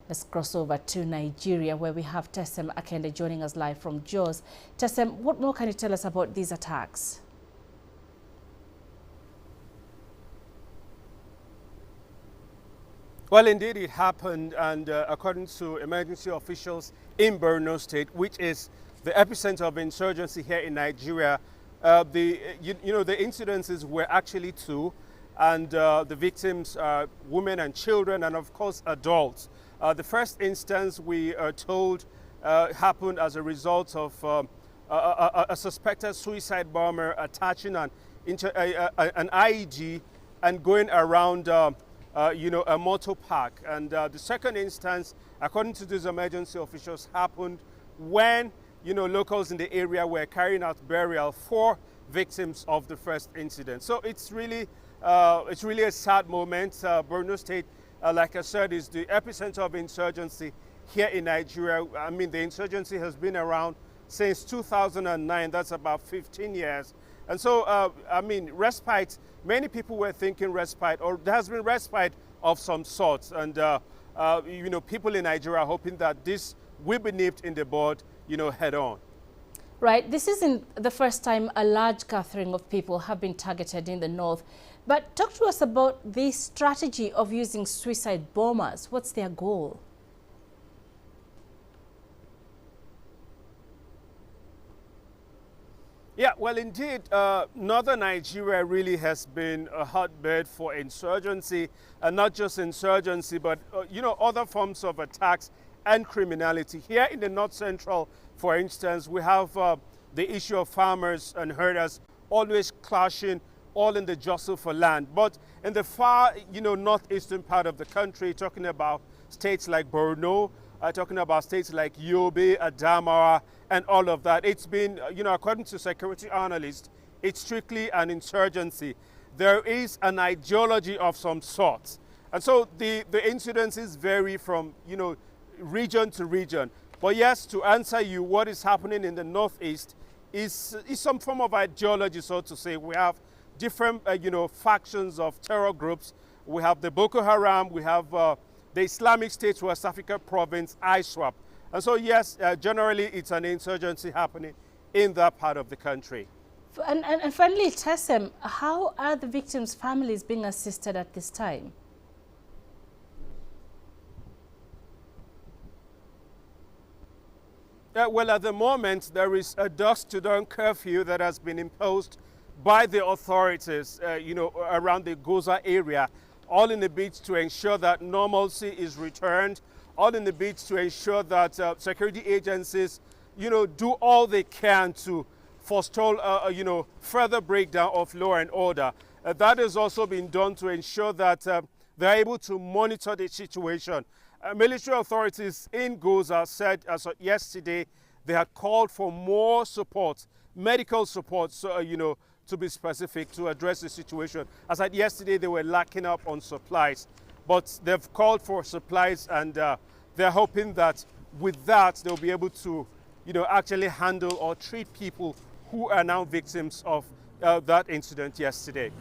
Let's cross over to Nigeria, where we have Tessem Akende joining us live from Jos. Tessem, what more can you tell us about these attacks? Well, indeed, it happened, and according to emergency officials in Borno State, which is the epicenter of insurgency here in Nigeria, the incidences were actually two, and the victims are women and children, and of course adults. The first instance, we are told, happened as a result of a suspected suicide bomber attaching an IED and going around a motor park. And the second instance, according to these emergency officials, happened when locals in the area were carrying out burial for victims of the first incident. So it's really a sad moment. Borno State, like I said, is the epicenter of insurgency here in Nigeria. I mean, the insurgency has been around since 2009. That's about 15 years. And so, I mean, respite, many people were thinking respite, or there has been respite of some sorts. And, people in Nigeria are hoping that this will be nipped in the bud, head on. Right. This isn't the first time a large gathering of people have been targeted in the north. But talk to us about the strategy of using suicide bombers. What's their goal? Yeah, well, indeed, northern Nigeria really has been a hotbed for insurgency, and not just insurgency, but, other forms of attacks and criminality. Here in the north central, for instance, we have the issue of farmers and herders always clashing, all in the jostle for land. But in the far, northeastern part of the country, talking about states like Borno, talking about states like Yobe, Adamawa, and all of that. It's been, according to security analysts, it's strictly an insurgency. There is an ideology of some sort. And so the incidences vary from, region to region. But yes, to answer you, what is happening in the northeast is some form of ideology, so to say. We have different, factions of terror groups. We have the Boko Haram, we have the Islamic State West Africa province, ISWAP. And so, yes, generally it's an insurgency happening in that part of the country. And finally, Tessem, how are the victims' families being assisted at this time? Well, at the moment, there is a dusk to dawn curfew that has been imposed by the authorities, around the Gwoza area, all in the bid to ensure that normalcy is returned, all in the bid to ensure that security agencies, do all they can to forestall, further breakdown of law and order. That has also been done to ensure that they're able to monitor the situation. Military authorities in Gwoza said as of yesterday they had called for more support, medical support, so, to be specific, to address the situation. As at yesterday, they were lacking up on supplies, but they've called for supplies, and they're hoping that with that, they'll be able to, actually handle or treat people who are now victims of that incident yesterday.